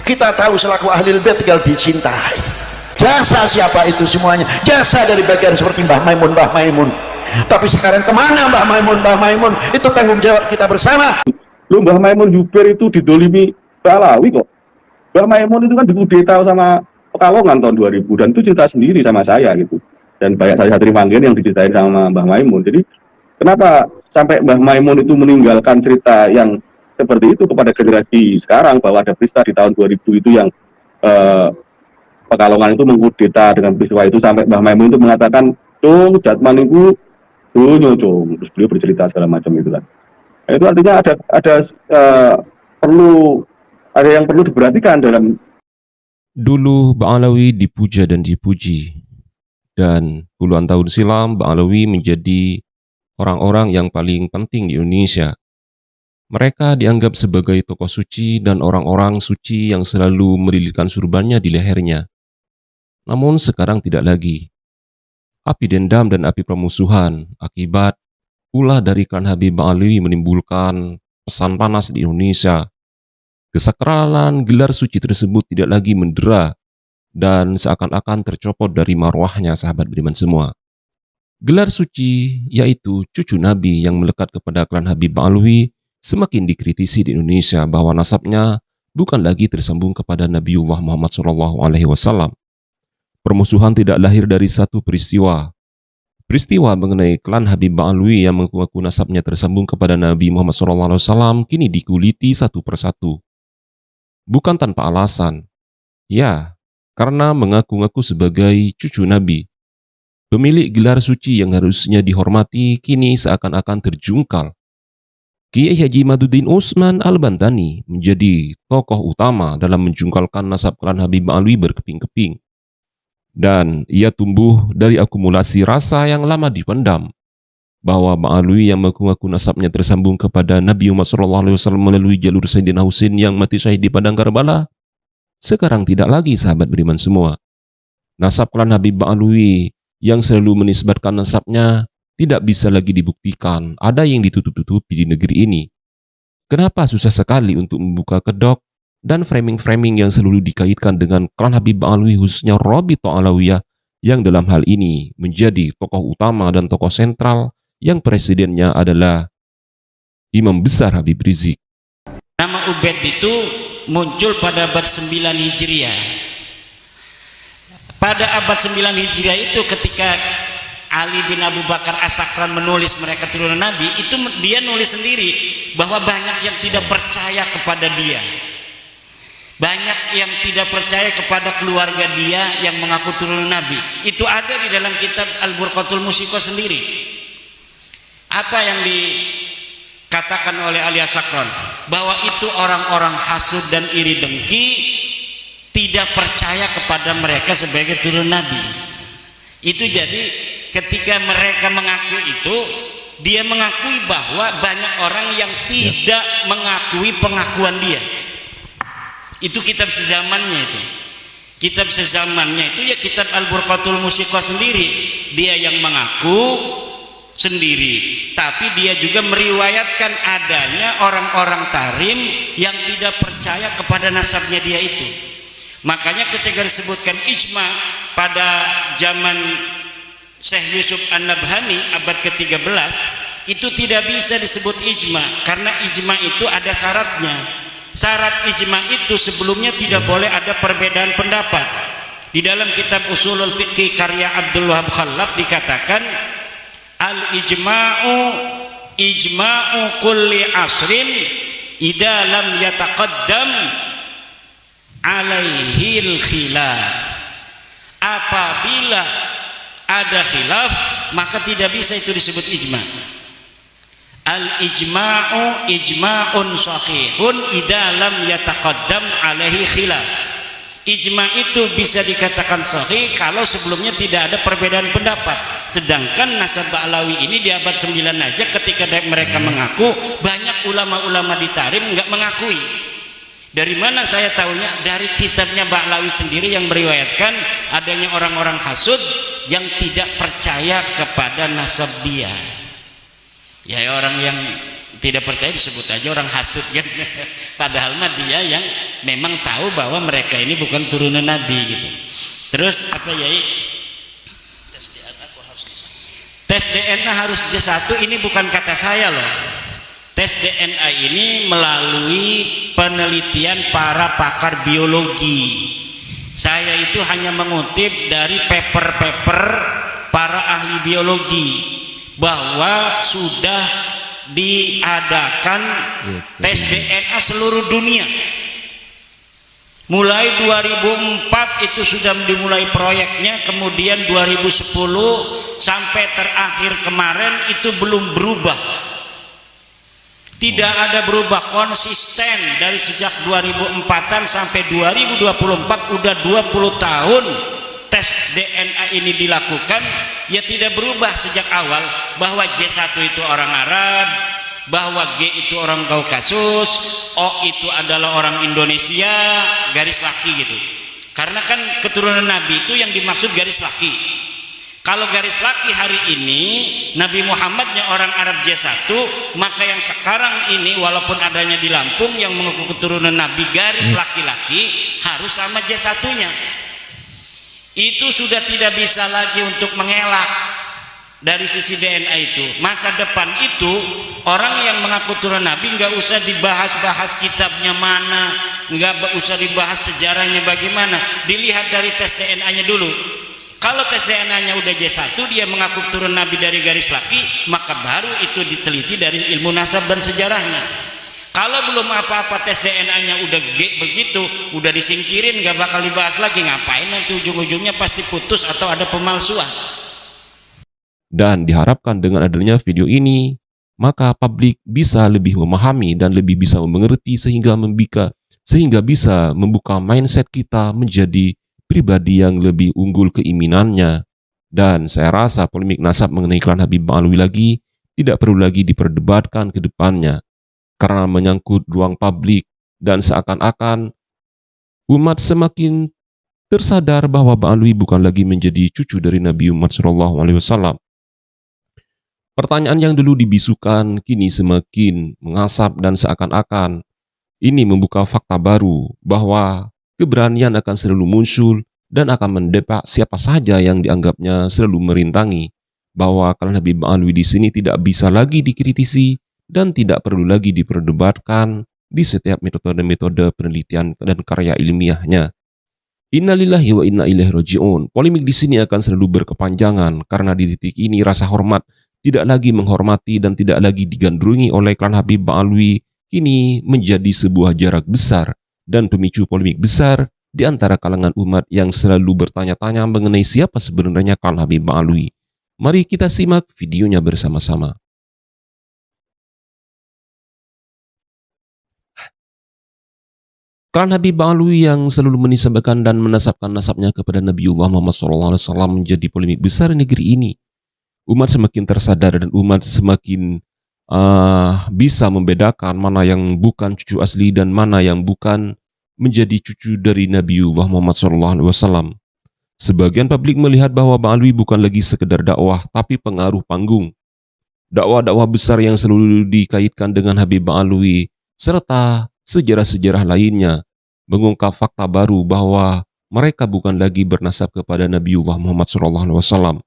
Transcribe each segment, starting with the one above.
Kita tahu selaku ahli bait tinggal dicintai. Jasa siapa itu semuanya? Jasa dari bagian seperti Mbah Maimun. Tapi sekarang kemana Mbah Maimun? Itu tanggung jawab kita bersama. Lu Mbah Maimun Juber itu didolimi Balawi kok. Mbah Maimun itu kan dikudeta sama Pekalongan tahun 2000 dan itu cerita sendiri sama saya gitu. Dan banyak saya santri Manggen yang diceritain sama Mbah Maimun. Jadi kenapa sampai Mbah Maimun itu meninggalkan cerita yang seperti itu kepada generasi sekarang, bahwa ada peristiwa di tahun 2000 itu yang Pekalongan itu mengkudeta dengan peristiwa itu, sampai Mbah Maimun itu mengatakan, "Cung, Jatman itu dunyo, Cung." Terus beliau bercerita segala macam itu kan. Nah, itu artinya ada yang perlu diperhatikan dalam. Dulu Ba'alawi dipuja dan dipuji, dan puluhan tahun silam Ba'alawi menjadi orang-orang yang paling penting di Indonesia. Mereka dianggap sebagai tokoh suci dan orang-orang suci yang selalu melilitkan surbannya di lehernya. Namun sekarang tidak lagi. Api dendam dan api permusuhan akibat ulah dari klan Habib Ba'alawi menimbulkan pesan panas di Indonesia. Kesakralan gelar suci tersebut tidak lagi mendera dan seakan-akan tercopot dari marwahnya sahabat beriman semua. Gelar suci, yaitu cucu Nabi yang melekat kepada klan Habib Ba'alawi, semakin dikritisi di Indonesia bahwa nasabnya bukan lagi tersambung kepada Nabiullah Muhammad SAW. Permusuhan tidak lahir dari satu peristiwa. Peristiwa mengenai klan Habib Ba'alawi yang mengaku nasabnya tersambung kepada Nabi Muhammad SAW kini dikuliti satu persatu. Bukan tanpa alasan. Ya, karena mengaku-ngaku sebagai cucu Nabi. Pemilik gelar suci yang harusnya dihormati kini seakan-akan terjungkal. Kiai Haji Maduddin Utsman Al-Bantani menjadi tokoh utama dalam menjungkalkan nasab klan Habib Ba'alawi berkeping-keping. Dan ia tumbuh dari akumulasi rasa yang lama dipendam, bahwa Ba'alawi yang mengaku nasabnya tersambung kepada Nabi Muhammad SAW melalui jalur Sayyidina Husain yang mati syahid di padang Karbala, sekarang tidak lagi sahabat beriman semua. Nasab klan Habib Ba'alawi yang selalu menisbatkan nasabnya tidak bisa lagi dibuktikan ada yang ditutup-tutupi di negeri ini. Kenapa susah sekali untuk membuka kedok dan framing-framing yang selalu dikaitkan dengan klan Habib Ba'alawi, khususnya Rabithah Alawiyah yang dalam hal ini menjadi tokoh utama dan tokoh sentral yang presidennya adalah Imam Besar Habib Rizik. Nama Ubaid itu muncul pada abad 9 Hijriah. Pada abad 9 Hijriah itu ketika Ali bin Abu Bakar As-Sakran menulis mereka turunan Nabi, itu dia nulis sendiri bahwa banyak yang tidak percaya kepada dia. Banyak yang tidak percaya kepada keluarga dia yang mengaku turunan Nabi. Itu ada di dalam kitab Al-Burqatul Musyiko sendiri. Apa yang dikatakan oleh Ali As-Sakran? Bahwa itu orang-orang hasud dan iri dengki, tidak percaya kepada mereka sebagai turunan Nabi. Itu jadi ketika mereka mengaku itu, dia mengakui bahwa banyak orang yang tidak mengakui pengakuan dia. Itu kitab sezamannya itu. Kitab sezamannya itu ya kitab Al-Burqatul Musyiko sendiri. Dia yang mengaku sendiri, tapi dia juga meriwayatkan adanya orang-orang tarim yang tidak percaya kepada nasabnya dia itu. Makanya ketika disebutkan ijma pada zaman Syekh Yusuf An-Nabhani abad ke-13, itu tidak bisa disebut ijma karena ijma itu ada syaratnya. Syarat ijma itu sebelumnya tidak boleh ada perbedaan pendapat. Di dalam kitab Ushulul Fiqh karya Abdul Wahab Khallaf dikatakan al-ijma'u ijma'u kulli asrin idza lam yataqaddam alaihil khilaf. Apabila ada khilaf maka tidak bisa itu disebut ijma. Al-ijma'u ijma'un sahihun idza lam yataqaddam alaihi khilaf. Ijma itu bisa dikatakan sahih kalau sebelumnya tidak ada perbedaan pendapat. Sedangkan nasab Ba'alawi ini di abad 9 aja ketika mereka mengaku, banyak ulama-ulama di Tarim nggak mengakui. Dari mana saya tahunya? Dari kitabnya Ba'alawi sendiri yang meriwayatkan adanya orang-orang hasud yang tidak percaya kepada nasab dia. Ya orang yang tidak percaya disebut aja orang hasut kan. Padahal mah dia yang memang tahu bahwa mereka ini bukan turunan Nabi gitu. Terus apa Yai? Tes DNA harus D1, ini bukan kata saya loh. Tes DNA ini melalui penelitian para pakar biologi. Saya itu hanya mengutip dari paper-paper para ahli biologi bahwa sudah diadakan tes DNA seluruh dunia. Mulai 2004 itu sudah dimulai proyeknya, kemudian 2010 sampai terakhir kemarin itu belum berubah. Tidak ada berubah, konsisten dari sejak 2004-an sampai 2024, udah 20 tahun tes DNA ini dilakukan, ya tidak berubah sejak awal bahwa J1 itu orang Arab, bahwa G itu orang Kaukasus, O itu adalah orang Indonesia, garis laki gitu. Karena kan keturunan Nabi itu yang dimaksud garis laki. Kalau garis laki hari ini Nabi Muhammadnya orang Arab J1, maka yang sekarang ini walaupun adanya di Lampung yang mengaku keturunan Nabi garis laki-laki harus sama J1-nya. Itu sudah tidak bisa lagi untuk mengelak dari sisi DNA itu. Masa depan itu orang yang mengaku turun Nabi nggak usah dibahas-bahas kitabnya mana, nggak usah dibahas sejarahnya bagaimana, dilihat dari tes DNA-nya dulu. Kalau tes DNA-nya udah J1, dia mengaku turun Nabi dari garis laki, maka baru itu diteliti dari ilmu nasab dan sejarahnya. Kalau belum apa-apa tes DNA-nya udah G begitu, udah disingkirin, nggak bakal dibahas lagi. Ngapain nanti ujung-ujungnya pasti putus atau ada pemalsuan. Dan diharapkan dengan adanya video ini, maka publik bisa lebih memahami dan lebih bisa mengerti sehingga bisa membuka mindset kita menjadi pribadi yang lebih unggul keimanannya. Dan saya rasa polemik nasab mengenai klan Habib Alwi lagi tidak perlu lagi diperdebatkan ke depannya, karena menyangkut ruang publik dan seakan-akan umat semakin tersadar bahwa Ba'alwi bukan lagi menjadi cucu dari Nabi Muhammad SAW. Pertanyaan yang dulu dibisukan kini semakin mengasap dan seakan-akan ini membuka fakta baru bahwa keberanian akan selalu muncul dan akan mendepak siapa saja yang dianggapnya selalu merintangi, bahwa klan Habib Alwi di sini tidak bisa lagi dikritisi dan tidak perlu lagi diperdebatkan di setiap metode-metode penelitian dan karya ilmiahnya. Innalillahi wa inna ilaihi raji'un. Polemik di sini akan selalu berkepanjangan karena di titik ini rasa hormat tidak lagi menghormati dan tidak lagi digandrungi oleh klan Habib Alwi kini menjadi sebuah jarak besar dan pemicu polemik besar di antara kalangan umat yang selalu bertanya-tanya mengenai siapa sebenarnya klan Habib Alwi. Mari kita simak videonya bersama-sama. Klan Habib Alwi yang selalu menisbahkan dan menasabkan nasabnya kepada Nabiullah Muhammad SAW menjadi polemik besar di negeri ini. Umat semakin tersadar dan umat semakin bisa membedakan mana yang bukan cucu asli dan mana yang bukan menjadi cucu dari Nabiullah Muhammad SAW. Sebagian publik melihat bahwa Ba'alwi bukan lagi sekedar dakwah, tapi pengaruh panggung. Dakwah-dakwah besar yang selalu dikaitkan dengan Habib Ba'alwi, serta sejarah-sejarah lainnya, mengungkap fakta baru bahwa mereka bukan lagi bernasab kepada Nabiullah Muhammad SAW.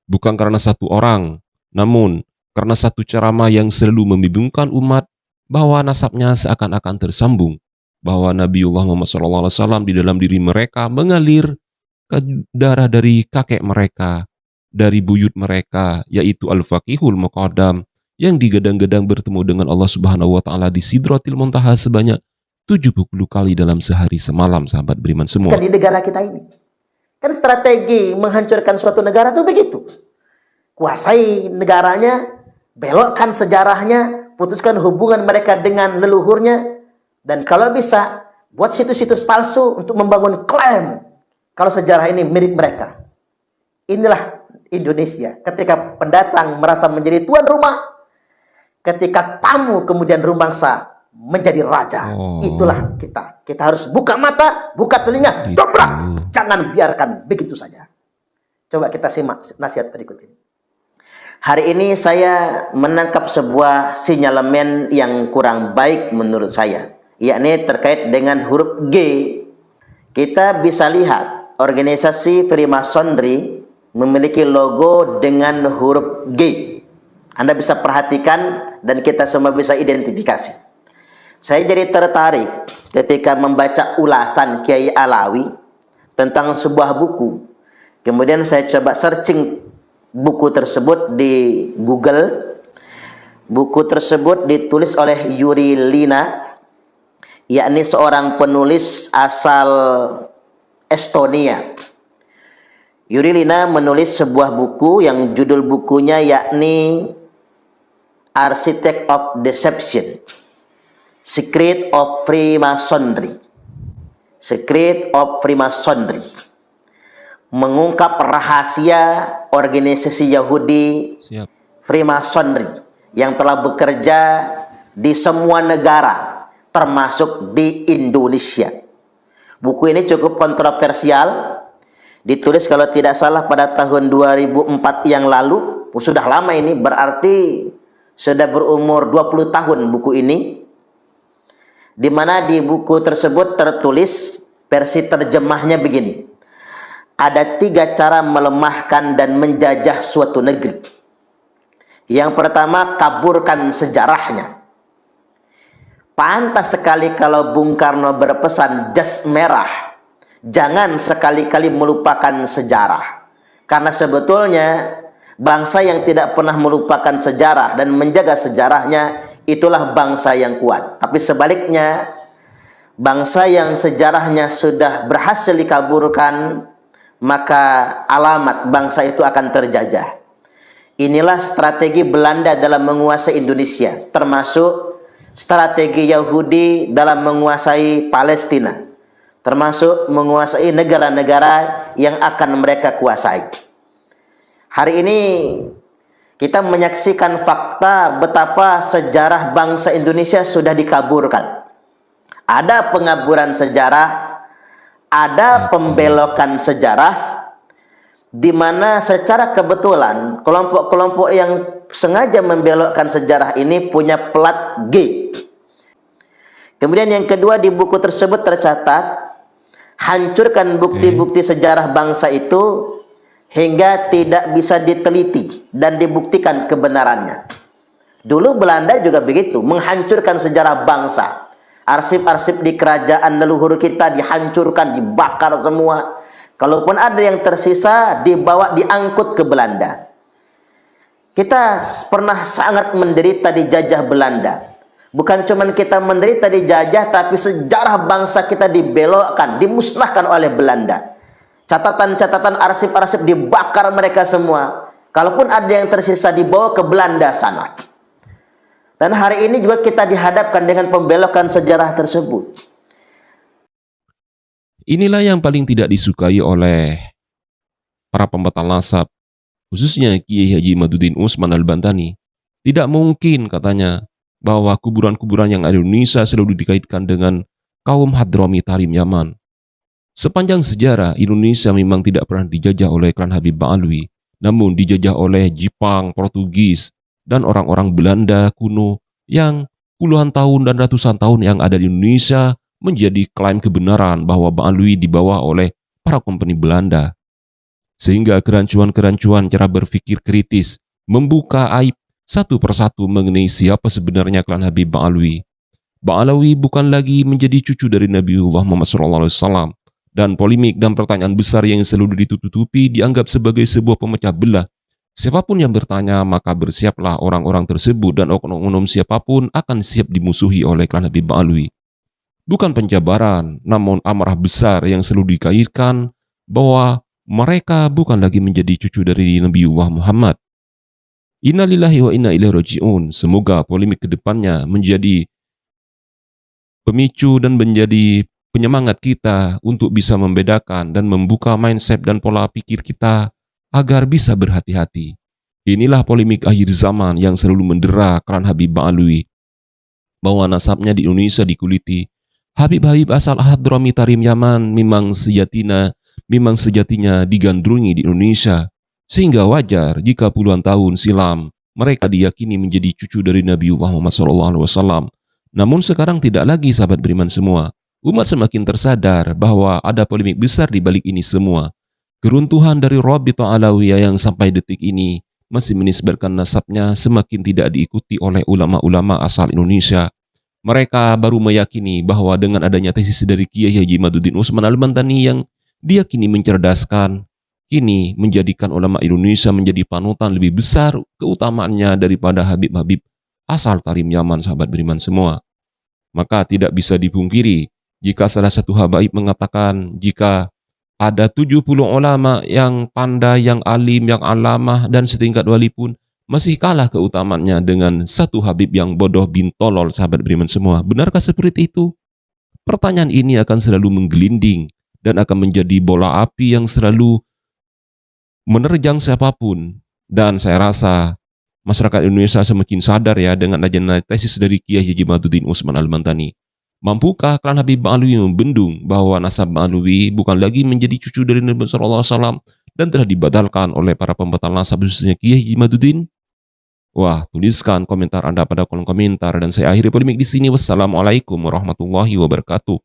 Bukan karena satu orang, namun karena satu ceramah yang selalu membingungkan umat bahwa nasabnya seakan-akan tersambung, bahwa Nabiullah Muhammad SAW di dalam diri mereka mengalir ke darah dari kakek mereka, dari buyut mereka, yaitu Al-Faqihul Muqaddam, yang digadang-gadang bertemu dengan Allah Subhanahu wa Ta'ala di Sidratil Muntaha sebanyak 70 kali dalam sehari semalam, sahabat beriman semua. Di negara kita ini, kan strategi menghancurkan suatu negara itu begitu. Kuasai negaranya, belokkan sejarahnya, putuskan hubungan mereka dengan leluhurnya, dan kalau bisa buat situs-situs palsu untuk membangun klaim kalau sejarah ini mirip mereka. Inilah Indonesia. Ketika pendatang merasa menjadi tuan rumah, ketika tamu kemudian rumbangsa menjadi raja. Itulah kita. Kita harus buka mata, buka telinga, dobrak. Jangan biarkan begitu saja. Coba kita simak nasihat berikut ini. Hari ini saya menangkap sebuah sinyalemen yang kurang baik menurut saya, yakni terkait dengan huruf G. Kita bisa lihat organisasi Freemasonry memiliki logo dengan huruf G. Anda bisa perhatikan dan kita semua bisa identifikasi. Saya jadi tertarik ketika membaca ulasan Kiai Alawi tentang sebuah buku. Kemudian saya coba searching buku tersebut di Google. Buku tersebut ditulis oleh Yuri Lina, yakni seorang penulis asal Estonia. Yuri Lina menulis sebuah buku yang judul bukunya yakni Architect of Deception, Secret of Freemasonry. Secret of Freemasonry, mengungkap rahasia organisasi Yahudi Siap. Freemasonry yang telah bekerja di semua negara, termasuk di Indonesia. Buku ini cukup kontroversial, ditulis kalau tidak salah pada tahun 2004 yang lalu. Sudah lama ini, berarti sudah berumur 20 tahun buku ini. Di mana di buku tersebut tertulis, versi terjemahnya begini: ada 3 cara melemahkan dan menjajah suatu negeri. Yang pertama, kaburkan sejarahnya. Pantas sekali kalau Bung Karno berpesan jas merah, jangan sekali-kali melupakan sejarah. Karena sebetulnya bangsa yang tidak pernah melupakan sejarah dan menjaga sejarahnya, itulah bangsa yang kuat. Tapi sebaliknya, bangsa yang sejarahnya sudah berhasil dikaburkan, maka alamat bangsa itu akan terjajah. Inilah strategi Belanda dalam menguasai Indonesia, termasuk strategi Yahudi dalam menguasai Palestina, termasuk menguasai negara-negara yang akan mereka kuasai. Hari ini kita menyaksikan fakta betapa sejarah bangsa Indonesia sudah dikaburkan. Ada pengaburan sejarah, ada pembelokan sejarah, di mana secara kebetulan kelompok-kelompok yang sengaja membelokkan sejarah ini punya plat G. Kemudian yang kedua, di buku tersebut tercatat, hancurkan bukti-bukti sejarah bangsa itu hingga tidak bisa diteliti dan dibuktikan kebenarannya. Dulu Belanda juga begitu, menghancurkan sejarah bangsa. Arsip-arsip di kerajaan leluhur kita dihancurkan, dibakar semua. Kalaupun ada yang tersisa, dibawa, diangkut ke Belanda. Kita pernah sangat menderita dijajah Belanda. Bukan cuma kita menderita dijajah, tapi sejarah bangsa kita dibelokkan, dimusnahkan oleh Belanda. Catatan-catatan arsip-arsip dibakar mereka semua. Kalaupun ada yang tersisa, dibawa ke Belanda sana. Dan hari ini juga kita dihadapkan dengan pembelokan sejarah tersebut. Inilah yang paling tidak disukai oleh para pembatal nasab, khususnya Kiai Haji Imaduddin Usman Al-Bantani. Tidak mungkin, katanya, bahwa kuburan-kuburan yang ada di Indonesia selalu dikaitkan dengan kaum Hadrami Tarim Yaman. Sepanjang sejarah, Indonesia memang tidak pernah dijajah oleh klan Habib Ba'alwi, namun dijajah oleh Jepang, Portugis, dan orang-orang Belanda kuno yang puluhan tahun dan ratusan tahun yang ada di Indonesia menjadi klaim kebenaran bahwa Ba'alwi dibawa oleh para kompeni Belanda. Sehingga kerancuan-kerancuan cara berpikir kritis membuka aib satu persatu mengenai siapa sebenarnya klan Habib Ba'alwi. Ba'alawi bukan lagi menjadi cucu dari Nabiullah Muhammad SAW, dan polemik dan pertanyaan besar yang selalu ditutupi dianggap sebagai sebuah pemecah belah. Siapapun yang bertanya, maka bersiaplah orang-orang tersebut dan oknum-oknum siapapun akan siap dimusuhi oleh klan Habib Ba'alwi. Bukan penjabaran, namun amarah besar yang selalu dikaitkan bahwa mereka bukan lagi menjadi cucu dari Nabiullah Muhammad. Innalillahi wa inna ilaihi raji'un. Semoga polemik kedepannya menjadi pemicu dan menjadi penyemangat kita untuk bisa membedakan dan membuka mindset dan pola pikir kita agar bisa berhati-hati. Inilah polemik akhir zaman yang selalu mendera klan Habib Ba'alwi, bahwa nasabnya di Indonesia dikuliti. Habib-habib asal Hadrami Tarim Yaman memang sejatinya digandrungi di Indonesia. Sehingga wajar jika puluhan tahun silam mereka diyakini menjadi cucu dari Nabiullah Muhammad SAW. Namun sekarang tidak lagi, sahabat beriman semua. Umat semakin tersadar bahwa ada polemik besar di balik ini semua. Keruntuhan dari Rabithah Alawiyah yang sampai detik ini masih menisbatkan nasabnya semakin tidak diikuti oleh ulama-ulama asal Indonesia. Mereka baru meyakini bahwa dengan adanya tesis dari Kiai Haji Imaduddin Usman Al-Bantani yang diyakini mencerdaskan, kini menjadikan ulama Indonesia menjadi panutan lebih besar keutamaannya daripada Habib-Habib asal Tarim Yaman, sahabat beriman semua. Maka tidak bisa dipungkiri jika salah satu habaib mengatakan jika ada 70 ulama yang pandai, yang alim, yang alamah, dan setingkat wali pun masih kalah keutamaannya dengan satu Habib yang bodoh bin tolol, sahabat beriman semua. Benarkah seperti itu? Pertanyaan ini akan selalu menggelinding dan akan menjadi bola api yang selalu menerjang siapapun. Dan saya rasa masyarakat Indonesia semakin sadar ya dengan adanya tesis dari Kiai Haji Imaduddin Usman Al-Bantani. Mampukah klan Habib Ba'alwi membendung bahwa nasab Ba'alwi bukan lagi menjadi cucu dari Nabi SAW dan telah dibatalkan oleh para pembatal nasab khususnya Kiai Haji Imaduddin? Wah, tuliskan komentar Anda pada kolom komentar dan saya akhiri polemik di sini. Wassalamualaikum warahmatullahi wabarakatuh.